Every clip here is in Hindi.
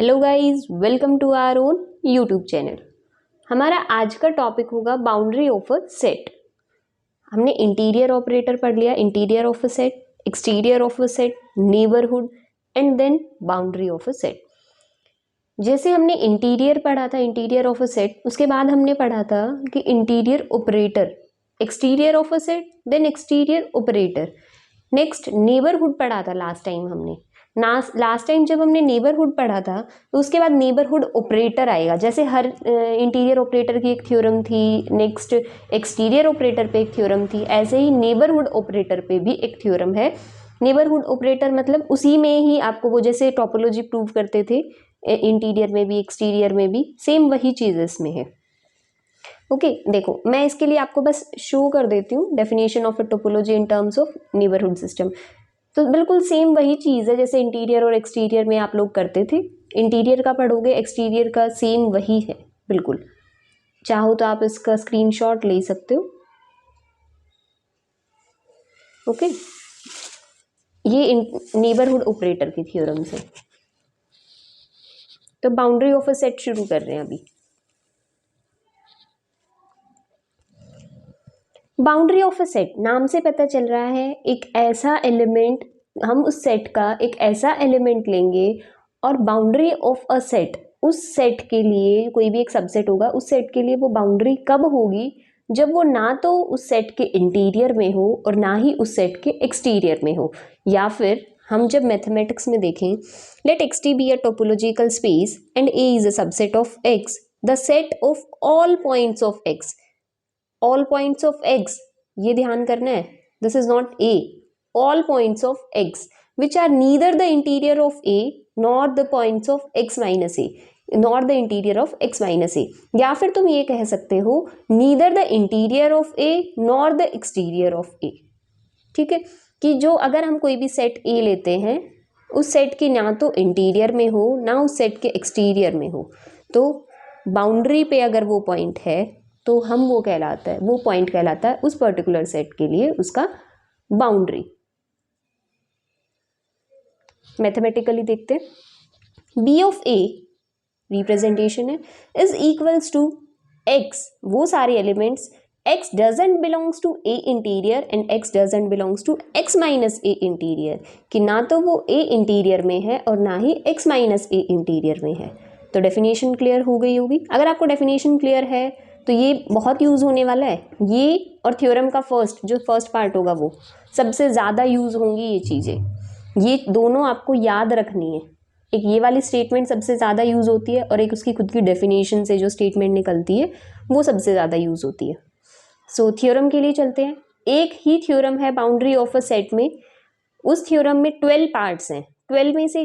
Hello guys, welcome to our own YouTube channel. हमारा आज का टॉपिक होगा बाउंड्री ऑफ अ सेट। हमने इंटीरियर ऑपरेटर पढ़ लिया, interior of a set, exterior of a set, neighbourhood and then boundary of a set. जैसे हमने इंटीरियर पढ़ा था, इंटीरियर ऑफ अ सेट, उसके बाद हमने पढ़ा था कि interior operator, exterior of a set, then exterior operator. Next neighbourhood पढ़ा था लास्ट टाइम हमने। लास्ट टाइम जब हमने नेबरहुड पढ़ा था तो उसके बाद नेबरहुड ऑपरेटर आएगा। जैसे हर इंटीरियर ऑपरेटर की एक थ्योरम थी, नेक्स्ट एक्सटीरियर ऑपरेटर पे एक थ्योरम थी, ऐसे ही नेबरहुड ऑपरेटर पे भी एक थ्योरम है। नेबरहुड ऑपरेटर मतलब उसी में ही आपको वो जैसे टोपोलॉजी प्रूव करते थे इंटीरियर में भी एक्सटीरियर में भी, सेम वही चीज़ इसमें है। ओके देखो, मैं इसके लिए आपको बस शो कर देती हूँ definition of a topology in terms of neighbourhood system. तो बिल्कुल सेम वही चीज़ है जैसे इंटीरियर और एक्सटीरियर में आप लोग करते थे। इंटीरियर का पढ़ोगे, एक्सटीरियर का सेम वही है बिल्कुल। चाहो तो आप इसका स्क्रीनशॉट ले सकते हो। ओके, ये नेबरहुड ऑपरेटर की थ्योरम से। तो बाउंड्री ऑफ अ सेट शुरू कर रहे हैं अभी। बाउंड्री ऑफ अ सेट नाम से पता चल रहा है एक ऐसा एलिमेंट, हम उस सेट का एक ऐसा एलिमेंट लेंगे और बाउंड्री ऑफ अ सेट, उस सेट के लिए कोई भी एक सबसेट होगा, उस सेट के लिए वो बाउंड्री कब होगी, जब वो ना तो उस सेट के इंटीरियर में हो और ना ही उस सेट के एक्सटीरियर में हो। या फिर हम जब मैथमेटिक्स में देखें, let X T be a topological space and A is a subset of X, the set of all points of X, all points of X, ये ध्यान करना है, this is not A, all points of X which are neither the interior of A nor the points of X minus A, nor the interior of X minus A. या फिर तुम ये कह सकते हो neither the interior of A nor the exterior of A. ठीक है, कि जो अगर हम कोई भी सेट ए लेते हैं, उस सेट की ना तो इंटीरियर में हो ना उस सेट के एक्सटीरियर में हो, तो बाउंड्री पे अगर वो पॉइंट है तो हम वो कहलाता है, वो पॉइंट कहलाता है उस पर्टिकुलर सेट के लिए उसका बाउंड्री। मैथमेटिकली देखते हैं, बी ऑफ ए रिप्रेजेंटेशन है, इज इक्वल्स टू एक्स, वो सारे elements x doesn't belongs to a interior and x doesn't belongs to x minus a interior, कि ना तो वो a इंटीरियर में है और ना ही x माइनस a इंटीरियर में है। तो डेफिनेशन क्लियर हो गई होगी। अगर आपको डेफिनेशन क्लियर है तो ये बहुत यूज़ होने वाला है, ये और थ्योरम का जो फर्स्ट पार्ट होगा वो सबसे ज़्यादा यूज़ होंगी ये चीज़ें। ये दोनों आपको याद रखनी है, एक ये वाली स्टेटमेंट सबसे ज़्यादा यूज़ होती है और एक उसकी खुद की डेफिनेशन से जो स्टेटमेंट निकलती है वो सबसे ज़्यादा यूज़ होती है। सो थ्योरम के लिए चलते हैं। एक ही थ्योरम है बाउंड्री ऑफ अ सेट में, उस थ्योरम में 12 पार्ट्स हैं। 12 में से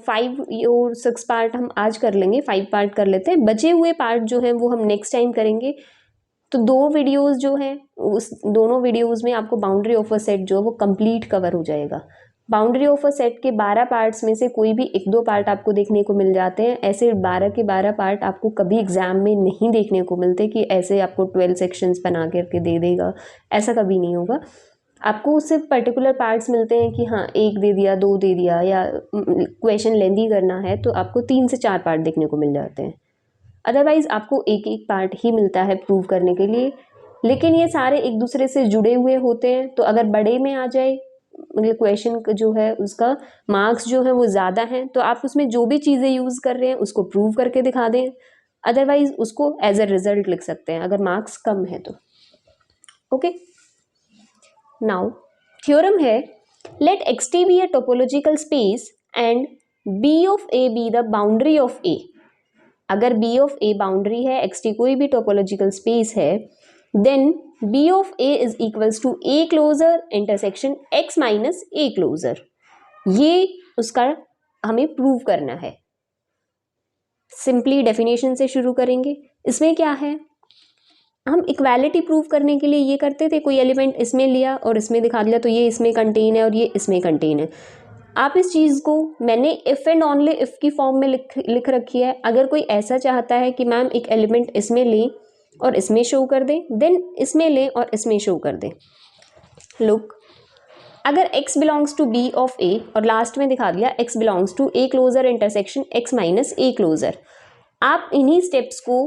5 और 6 पार्ट हम आज कर लेंगे, 5 पार्ट कर लेते हैं, बचे हुए पार्ट जो हैं वो हम नेक्स्ट टाइम करेंगे। तो 2 वीडियोस जो हैं, उस दोनों वीडियोस में आपको बाउंड्री ऑफ अ सेट जो है वो कंप्लीट कवर हो जाएगा। बाउंड्री ऑफ अ सेट के 12 पार्ट्स में से कोई भी 1-2 पार्ट आपको देखने को मिल जाते हैं। ऐसे 12 के 12 पार्ट आपको कभी एग्जाम में नहीं देखने को मिलते कि ऐसे आपको 12 सेक्शंस बना करके दे देगा, ऐसा कभी नहीं होगा। आपको उससे पर्टिकुलर पार्ट्स मिलते हैं कि हाँ 1 दे दिया, 2 दे दिया, या क्वेश्चन लेंदी करना है तो आपको 3 से 4 पार्ट देखने को मिल जाते हैं। अदरवाइज आपको एक पार्ट ही मिलता है प्रूव करने के लिए, लेकिन ये सारे एक दूसरे से जुड़े हुए होते हैं। तो अगर बड़े में आ जाए मतलब क्वेश्चन जो है उसका मार्क्स जो है वो ज़्यादा हैं, तो आप उसमें जो भी चीज़ें यूज़ कर रहे हैं उसको प्रूव करके दिखा दें, अदरवाइज उसको एज अ रिजल्ट लिख सकते हैं अगर मार्क्स कम है तो। ओके, नाउ थ्योरम है, let X T be a topological space and B of A be the boundary of A. अगर बी ऑफ ए बाउंड्री है, एक्स टी कोई भी टोपोलॉजिकल स्पेस है, then B of A is equals to A closure intersection X minus A closure. ये उसका हमें प्रूव करना है। सिंपली डेफिनेशन से शुरू करेंगे। इसमें क्या है, हम इक्वालिटी प्रूव करने के लिए ये करते थे, कोई एलिमेंट इसमें लिया और इसमें दिखा दिया तो ये इसमें कंटेन है और ये इसमें कंटेन है। आप इस चीज़ को मैंने इफ़ एंड ओनली इफ़ की फॉर्म में लिख रखी है। अगर कोई ऐसा चाहता है कि मैम एक एलिमेंट इसमें लें और इसमें शो कर दें, देन इसमें लें और इसमें शो कर दें। लुक, अगर x belongs to b of a और लास्ट में दिखा दिया x belongs to a closure intersection x minus a closure, आप इन्हीं स्टेप्स को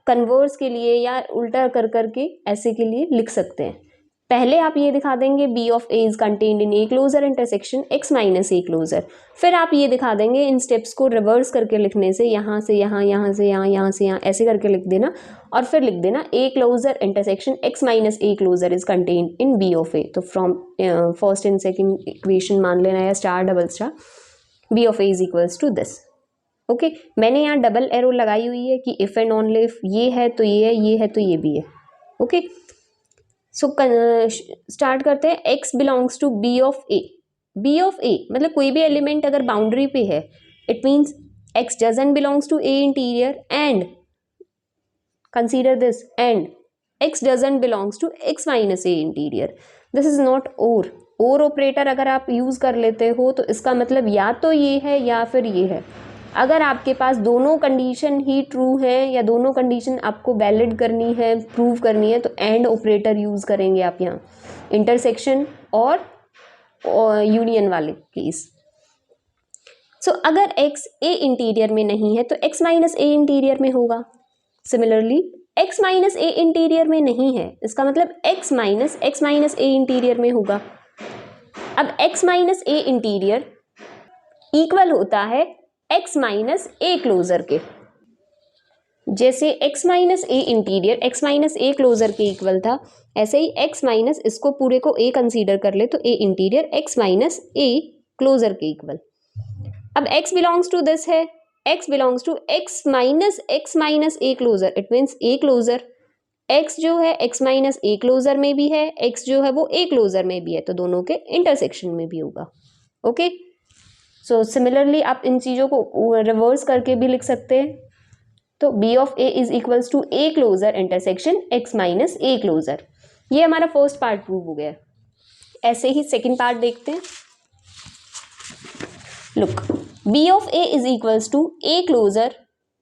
कन्वर्स के लिए या उल्टा कर करके ऐसे के लिए लिख सकते हैं। पहले आप ये दिखा देंगे b of a is contained in a closure intersection x minus a closure, फिर आप ये दिखा देंगे इन स्टेप्स को रिवर्स करके लिखने से, यहाँ से यहाँ, यहाँ से यहाँ, यहाँ से यहाँ, ऐसे करके लिख देना और फिर लिख देना a closure intersection x minus a closure is contained in b of a। तो from first and second equation मान लेना या star double star, b of a is equals to this. Okay, मैंने यहाँ डबल एरो लगाई हुई है कि इफ एंड ओनली इफ ये है तो ये है, ये है तो ये भी है। ओके, सो स्टार्ट करते हैं। x belongs to b of a। b of a मतलब कोई भी एलिमेंट अगर बाउंड्री पे है, it means x doesn't belongs to a interior and consider this, and x doesn't belongs to x minus a interior. This is not और ऑपरेटर अगर आप यूज कर लेते हो तो इसका मतलब या तो ये है या फिर ये है। अगर आपके पास दोनों कंडीशन ही ट्रू है या दोनों कंडीशन आपको वैलिड करनी है, प्रूव करनी है, तो एंड ऑपरेटर यूज करेंगे आप यहाँ इंटरसेक्शन और यूनियन वाले केस। सो अगर x a इंटीरियर में नहीं है तो x माइनस a इंटीरियर में होगा। Similarly x minus a interior में नहीं है, इसका मतलब x माइनस a इंटीरियर में होगा। अब x minus a interior equal होता है x माइनस a क्लोजर के। जैसे x minus a interior x minus a closure के इक्वल था, ऐसे ही x माइनस इसको पूरे को a कंसीडर कर ले तो a interior x minus a closure के इक्वल। अब x बिलोंग्स टू दिस है, x belongs to x minus a closure, it means a closure. x जो है x माइनस a क्लोजर में भी है, x जो है वो a क्लोजर में भी है, तो दोनों के इंटरसेक्शन में भी होगा। ओके, सो सिमिलरली आप इन चीज़ों को रिवर्स करके भी लिख सकते हैं। तो b of a is equals to a closure intersection x minus a closure. ये हमारा फर्स्ट पार्ट प्रूव हो गया। ऐसे ही सेकंड पार्ट देखते हैं। Look, b of a is equals to a closure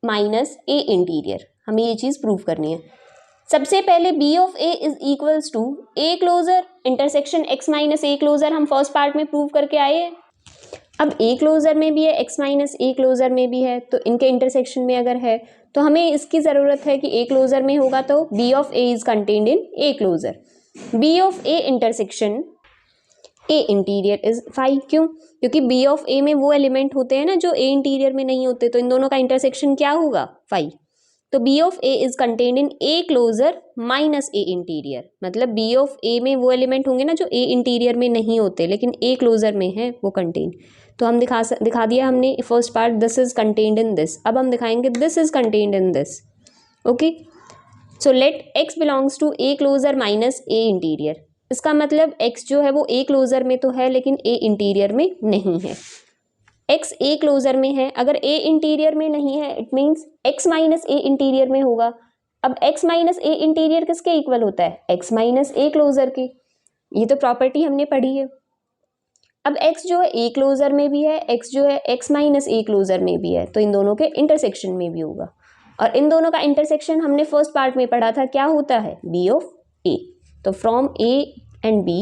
minus a interior. हमें ये चीज़ प्रूव करनी है। सबसे पहले b of a is equals to a closure intersection x minus a closure हम फर्स्ट पार्ट में प्रूव करके आए हैं। अब a क्लोजर में भी है, x माइनस a क्लोजर में भी है, तो इनके इंटरसेक्शन में अगर है तो हमें इसकी ज़रूरत है कि a क्लोजर में होगा तो b of a is contained in a closure. b of a intersection a interior is phi. क्यों? क्योंकि b ऑफ a में वो एलिमेंट होते हैं ना जो a इंटीरियर में नहीं होते, तो इन दोनों का इंटरसेक्शन क्या होगा? फाई। तो b of a is contained in a closure minus a interior, मतलब b ऑफ a में वो एलिमेंट होंगे ना जो a इंटीरियर में नहीं होते लेकिन a क्लोजर में है वो कंटेन। तो हम दिखा दिया हमने first part, this is contained in this. अब हम दिखाएंगे this is contained in this. Okay, so let x belongs to a closure minus a interior. इसका मतलब x जो है वो a क्लोजर में तो है लेकिन a इंटीरियर में नहीं है। x a क्लोजर में है, अगर a इंटीरियर में नहीं है it means x minus a interior में होगा। अब x माइनस a इंटीरियर किसके इक्वल होता है? x माइनस a क्लोजर के। ये तो प्रॉपर्टी हमने पढ़ी है। अब x जो है a क्लोजर में भी है, x जो है x माइनस a क्लोजर में भी है, तो इन दोनों के इंटरसेक्शन में भी होगा। और इन दोनों का इंटरसेक्शन हमने फर्स्ट पार्ट में पढ़ा था, क्या होता है? b of a। तो from a and b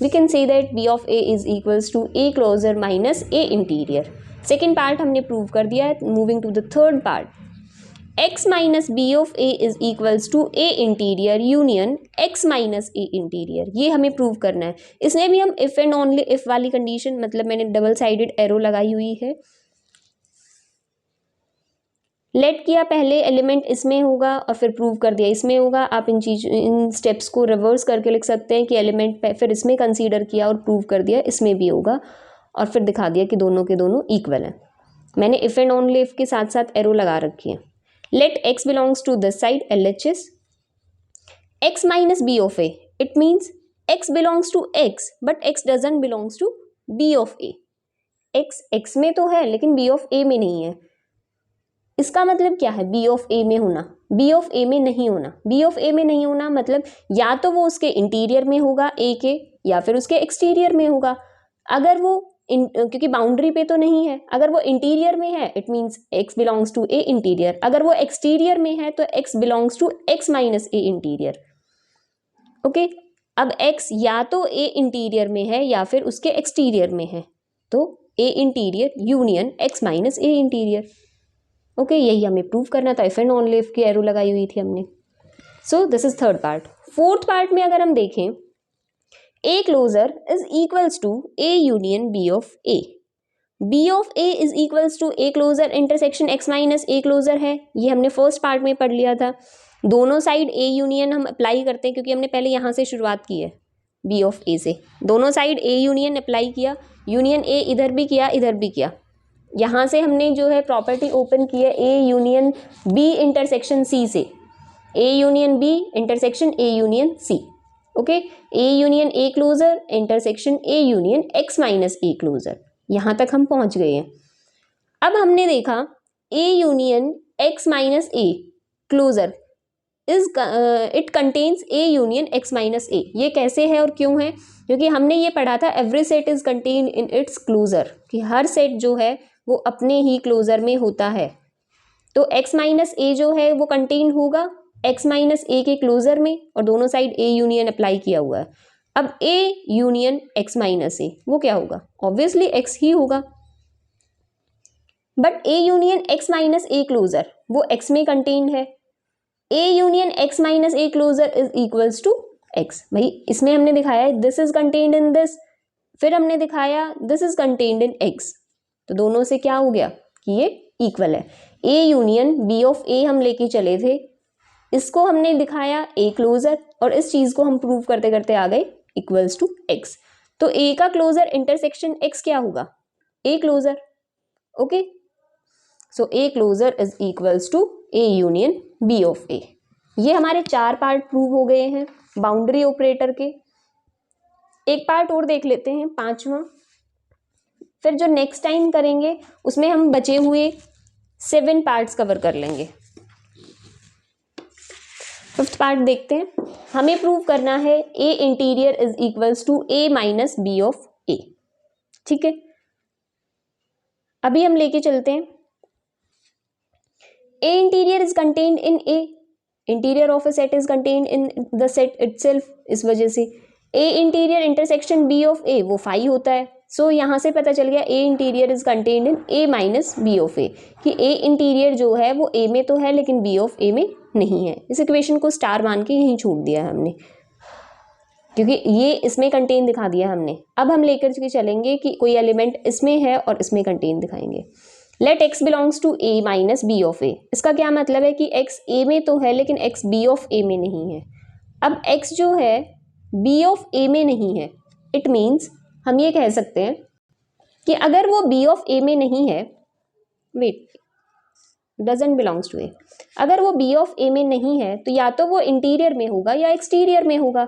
we can say that b of a is equals to a closer minus a interior। Second part हमने प्रूव कर दिया है। Moving to the third part, x minus b of a is equals to a interior union x minus a interior. ये हमें प्रूव करना है। इसमें भी हम इफ एंड ओनली इफ वाली कंडीशन, मतलब मैंने डबल साइडेड एरो लगाई हुई है। लेट किया पहले एलिमेंट इसमें होगा और फिर प्रूव कर दिया इसमें होगा। आप इन स्टेप्स को रिवर्स करके लिख सकते हैं कि एलिमेंट फिर इसमें कंसीडर किया और प्रूव कर दिया इसमें भी होगा, और फिर दिखा दिया कि दोनों के दोनों इक्वल हैं। मैंने इफ एंड ओनली इफ के साथ साथ एरो लगा रखी है। Let x belongs to this side LHS x minus b of a, it means x belongs to x but x doesn't belongs to b of a। x में तो है लेकिन b ऑफ a में नहीं है। इसका मतलब क्या है? b ऑफ a में होना, b ऑफ a में नहीं होना। b ऑफ a में नहीं होना मतलब या तो वो उसके इंटीरियर में होगा a के, या फिर उसके एक्सटीरियर में होगा। अगर वो क्योंकि बाउंड्री पे तो नहीं है, अगर वो इंटीरियर में है it means x belongs to a interior, अगर वो एक्सटीरियर में है तो x belongs to x minus a interior. Okay, अब x या तो A इंटीरियर में है या फिर उसके एक्सटीरियर में है, तो A interior union x minus A interior. Okay, यही हमें प्रूव करना था, इफ एंड ओनली इफ की एरो लगाई हुई थी हमने। So this is third part. Fourth part में अगर हम देखें, A closure is equals to A union B of A। B of A is equals to A closure intersection x minus A closure है, ये हमने फर्स्ट पार्ट में पढ़ लिया था। दोनों साइड A यूनियन हम अप्लाई करते हैं क्योंकि हमने पहले यहाँ से शुरुआत की है B ऑफ A से, दोनों साइड A यूनियन अप्लाई किया, यूनियन A इधर भी किया इधर भी किया। यहाँ से हमने जो है प्रॉपर्टी ओपन की है A union B intersection C से, A union B intersection A union C। Okay, A union A closure intersection A union x minus A closure, यहाँ तक हम पहुँच गए हैं। अब हमने देखा A union x minus A closure is it contains A union x minus A। ये कैसे है और क्यों है? क्योंकि हमने ये पढ़ा था every set is contained in its closure, कि हर सेट जो है वो अपने ही क्लोजर में होता है। तो x माइनस A जो है वो कंटेन होगा x माइनस A के क्लोजर में, और दोनों साइड A यूनियन अप्लाई किया हुआ है। अब A union x minus A वो क्या होगा? ऑब्वियसली x ही होगा। But A union x minus A closure वो x में कंटेन्ड है। A union x minus A closure is equals to x। भाई इसमें हमने दिखाया है this is contained in this, फिर हमने दिखाया this is contained in x, तो दोनों से क्या हो गया कि ये इक्वल है। A union B of A हम लेके चले थे, इसको हमने दिखाया A क्लोजर, और इस चीज को हम प्रूव करते करते आ गए इक्वल्स टू x। तो A का क्लोजर इंटरसेक्शन x क्या होगा? A closure. Okay, so A closure is equals to A union B of A। ये हमारे 4 पार्ट प्रूव हो गए हैं बाउंड्री ऑपरेटर के। एक पार्ट और देख लेते हैं, 5वां, फिर जो नेक्स्ट टाइम करेंगे उसमें हम बचे हुए 7 पार्ट्स कवर कर लेंगे। 5th पार्ट देखते हैं। हमें प्रूव करना है A interior is equals to A minus B of A। ठीक है, अभी हम लेके चलते हैं। A interior is contained in A, interior of a set is contained in the set itself, इस वजह से A interior intersection B of A वो फाई होता है। सो यहाँ से पता चल गया A interior is contained in A minus B of A, कि A इंटीरियर जो है वो A में तो है लेकिन B ऑफ A में नहीं है। इस इक्वेशन को स्टार मान के यहीं छोड़ दिया हमने, क्योंकि ये इसमें कंटेन दिखा दिया हमने। अब हम लेकर के चलेंगे कि कोई एलिमेंट इसमें है और इसमें कंटेन दिखाएंगे। Let x belongs to A minus B of A। इसका क्या मतलब है कि x A में तो है लेकिन x B ऑफ A में नहीं है। अब x जो है B ऑफ A में नहीं है, इट मीन्स हम ये कह सकते हैं कि अगर वो B ऑफ A में नहीं है, wait, doesn't belongs to A, अगर वो B ऑफ A में नहीं है तो या तो वो इंटीरियर में होगा या एक्सटीरियर में होगा।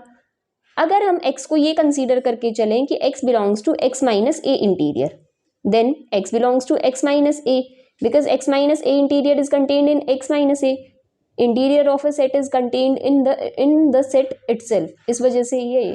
अगर हम x को ये कंसीडर करके चलें कि x belongs to x minus A interior, then x belongs to x minus A, because x minus A interior is contained in x minus A, interior of a set is contained in the set itself, इस वजह से ये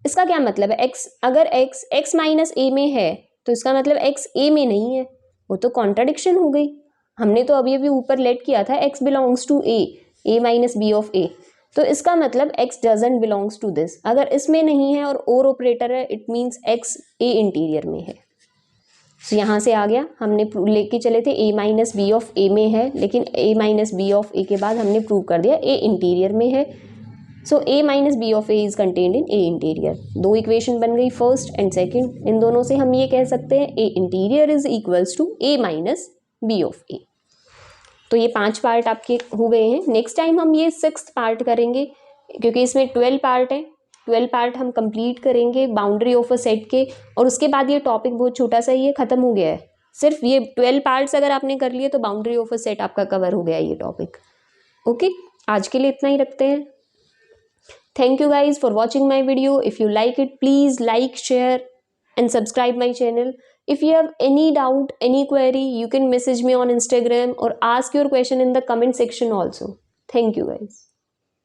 इसका क्या मतलब है? x अगर x माइनस A में है तो इसका मतलब x A में नहीं है, वो तो कॉन्ट्राडिक्शन हो गई। हमने तो अभी ऊपर लेट किया था x belongs to A minus B of A, तो इसका मतलब x doesn't belongs to this. अगर इसमें नहीं है और ऑपरेटर है, it means x A interior में है। तो यहाँ से आ गया, हमने लेके चले थे A minus B of A में है, लेकिन A minus B of A के बाद हमने प्रूव कर दिया A इंटीरियर में है। सो A minus B of A is contained in A interior. 2 equation बन गई, फर्स्ट एंड सेकेंड। इन दोनों से हम ये कह सकते हैं A interior is equals to A minus B of A। तो ये 5 पार्ट आपके हो गए हैं। नेक्स्ट टाइम हम ये 6th पार्ट करेंगे, क्योंकि इसमें 12 पार्ट है। 12 पार्ट हम कंप्लीट करेंगे बाउंड्री ऑफ अ सेट के, और उसके बाद ये टॉपिक बहुत छोटा सा ही है, ख़त्म हो गया है। सिर्फ ये 12 पार्ट्स अगर आपने कर लिए तो बाउंड्री ऑफ अ सेट आपका कवर हो गया ये टॉपिक। ओके, आज के लिए इतना ही रखते हैं। Thank you guys for watching my video. If you like it, please like, share and subscribe my channel. If you have any doubt, any query, you can message me on Instagram or ask your question in the comment section also. Thank you guys.